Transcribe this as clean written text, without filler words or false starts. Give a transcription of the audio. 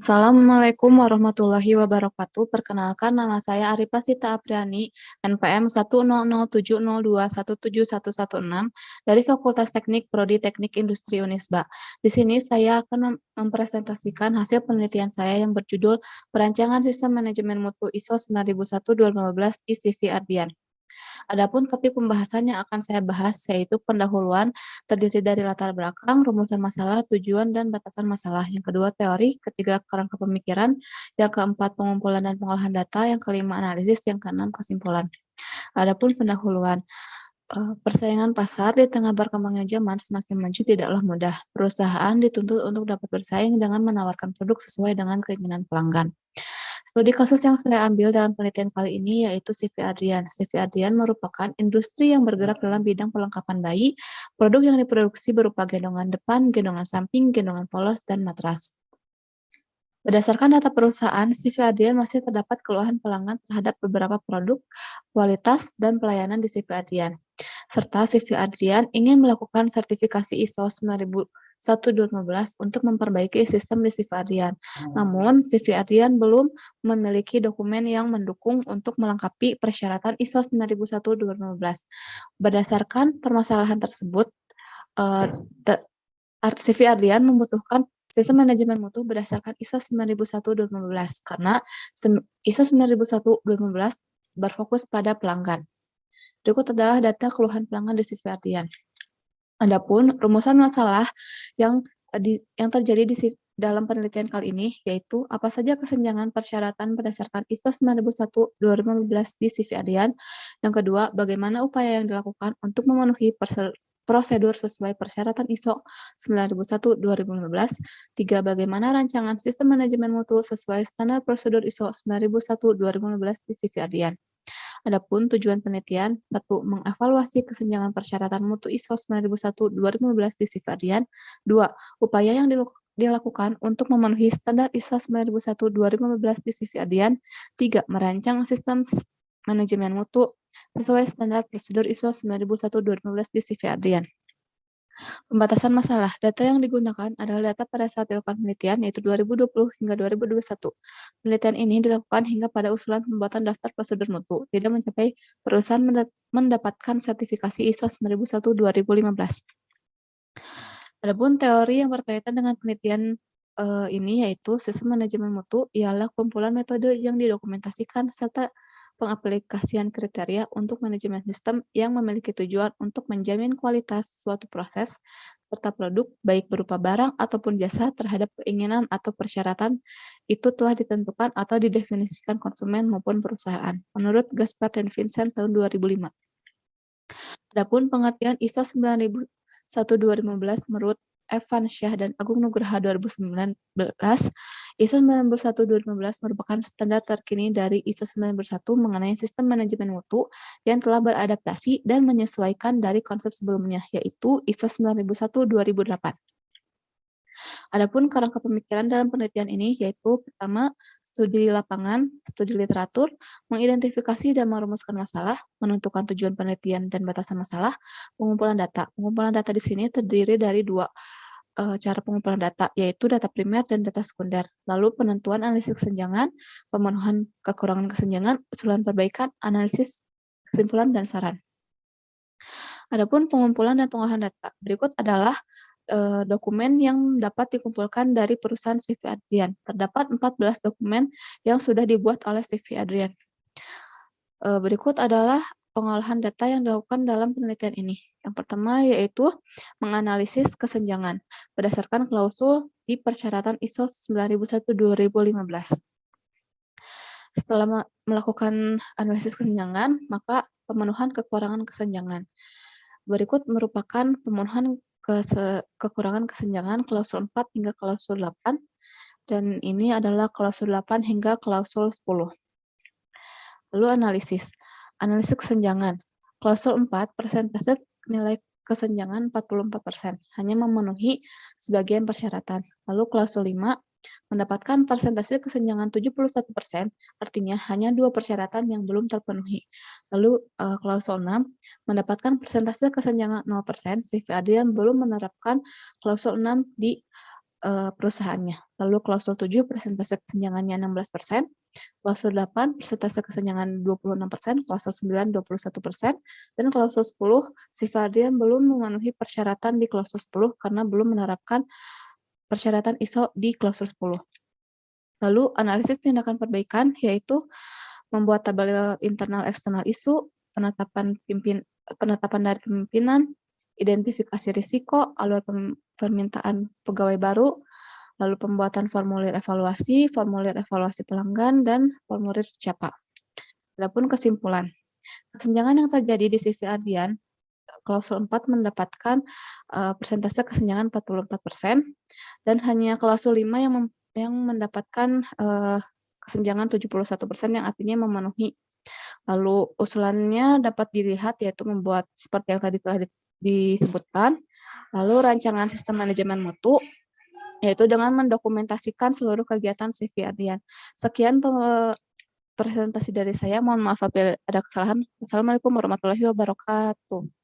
Assalamualaikum warahmatullahi wabarakatuh. Perkenalkan, nama saya Arifah Sita Apriani, NPM 1007021717116 dari Fakultas Teknik Prodi Teknik Industri Unisba. Di sini saya akan mempresentasikan hasil penelitian saya yang berjudul Perancangan Sistem Manajemen Mutu ISO 9001-2015 di CV Ardian. Adapun topik pembahasan yang akan saya bahas yaitu pendahuluan, terdiri dari latar belakang, rumusan masalah, tujuan, dan batasan masalah. Yang kedua teori, ketiga kerangka pemikiran, yang keempat pengumpulan dan pengolahan data, yang kelima analisis, yang keenam kesimpulan. Adapun pendahuluan, persaingan pasar di tengah berkembangnya zaman semakin maju tidaklah mudah. Perusahaan dituntut untuk dapat bersaing dengan menawarkan produk sesuai dengan keinginan pelanggan. Studi kasus yang saya ambil dalam penelitian kali ini yaitu CV Adrian. CV Adrian merupakan industri yang bergerak dalam bidang perlengkapan bayi. Produk yang diproduksi berupa gendongan depan, gendongan samping, gendongan polos, dan matras. Berdasarkan data perusahaan, CV Adrian masih terdapat keluhan pelanggan terhadap beberapa produk, kualitas, dan pelayanan di CV Adrian. Serta CV Adrian ingin melakukan sertifikasi ISO 9001-2015 untuk memperbaiki sistem di CV Adrian. Namun, CV Adrian belum memiliki dokumen yang mendukung untuk melengkapi persyaratan ISO 9001-2015. Berdasarkan permasalahan tersebut, CV Adrian membutuhkan sistem manajemen mutu berdasarkan ISO 9001-2015 karena ISO 9001-2015 berfokus pada pelanggan. Berikut adalah data keluhan pelanggan di CV Ardian. Adapun rumusan masalah yang terjadi dalam penelitian kali ini yaitu apa saja kesenjangan persyaratan berdasarkan ISO 9001-2015 di CV Ardian. Yang kedua, bagaimana upaya yang dilakukan untuk memenuhi prosedur sesuai persyaratan ISO 9001-2015. Tiga, bagaimana rancangan sistem manajemen mutu sesuai standar prosedur ISO 9001-2015 di CV Ardian. Adapun tujuan penelitian, 1. Mengevaluasi kesenjangan persyaratan mutu ISO 9001-2015 di CV Ardian. 2. Upaya yang dilakukan untuk memenuhi standar ISO 9001-2015 di CV Ardian. 3. Merancang sistem manajemen mutu sesuai standar prosedur ISO 9001-2015 di CV Ardian. Pembatasan masalah. Data yang digunakan adalah data pada saat dilakukan penelitian, yaitu 2020 hingga 2021. Penelitian ini dilakukan hingga pada usulan pembuatan daftar prosedur mutu, tidak mencapai perusahaan mendapatkan sertifikasi ISO 9001-2015. Adapun teori yang berkaitan dengan penelitian ini yaitu sistem manajemen mutu ialah kumpulan metode yang didokumentasikan serta pengaplikasian kriteria untuk manajemen sistem yang memiliki tujuan untuk menjamin kualitas suatu proses serta produk baik berupa barang ataupun jasa terhadap keinginan atau persyaratan itu telah ditentukan atau didefinisikan konsumen maupun perusahaan. Menurut Gaspar dan Vincent tahun 2005. Adapun pengertian ISO 9001-2015 menurut Evan Syah dan Agung Nugraha 2019, ISO 9001-2015 merupakan standar terkini dari ISO 91 mengenai sistem manajemen mutu yang telah beradaptasi dan menyesuaikan dari konsep sebelumnya, yaitu ISO 9001-2008. Adapun kerangka pemikiran dalam penelitian ini yaitu pertama, studi lapangan, studi literatur, mengidentifikasi dan merumuskan masalah, menentukan tujuan penelitian dan batasan masalah, pengumpulan data. Pengumpulan data di sini terdiri dari dua cara pengumpulan data, yaitu data primer dan data sekunder. Lalu penentuan analisis kesenjangan, pemenuhan kekurangan kesenjangan, usulan perbaikan, analisis, kesimpulan, dan saran. Adapun pengumpulan dan pengolahan data, berikut adalah dokumen yang dapat dikumpulkan dari perusahaan CV Adrian. Terdapat 14 dokumen yang sudah dibuat oleh CV Adrian. Berikut adalah pengolahan data yang dilakukan dalam penelitian ini. Yang pertama yaitu menganalisis kesenjangan berdasarkan klausul di persyaratan ISO 9001-2015. Setelah melakukan analisis kesenjangan, maka pemenuhan kekurangan kesenjangan. Berikut merupakan pemenuhan kekurangan kesenjangan klausul 4 hingga klausul 8, dan ini adalah klausul 8 hingga klausul 10. Lalu analisis kesenjangan. Klausul 4, persentase nilai kesenjangan 44%, hanya memenuhi sebagian persyaratan. Lalu klausul 5, mendapatkan persentase kesenjangan 71%, artinya hanya 2 persyaratan yang belum terpenuhi. Lalu klausul 6, mendapatkan persentase kesenjangan 0%, CV Adrian belum menerapkan klausul 6 di perusahaannya. Lalu klausul 7 persentase kesenjangannya 16%, klausul 8 persentase kesenjangan 26%, klausul 9 21%, dan klausul 10 si Fardian belum memenuhi persyaratan di klausul 10 karena belum menerapkan persyaratan ISO di klausul 10. Lalu analisis tindakan perbaikan yaitu membuat tabel internal eksternal isu, penetapan dari pimpinan, identifikasi risiko, alur permintaan pegawai baru, lalu pembuatan formulir evaluasi pelanggan, dan formulir CAPA. Adapun kesimpulan, kesenjangan yang terjadi di CV Ardian, klausul 4 mendapatkan persentase kesenjangan 44%, dan hanya klausul 5 yang mendapatkan kesenjangan 71% yang artinya memenuhi. Lalu usulannya dapat dilihat yaitu membuat seperti yang tadi telah disebutkan. Lalu rancangan sistem manajemen mutu yaitu dengan mendokumentasikan seluruh kegiatan CV Ardian. Sekian presentasi dari saya. Mohon maaf apabila ada kesalahan. Wassalamualaikum warahmatullahi wabarakatuh.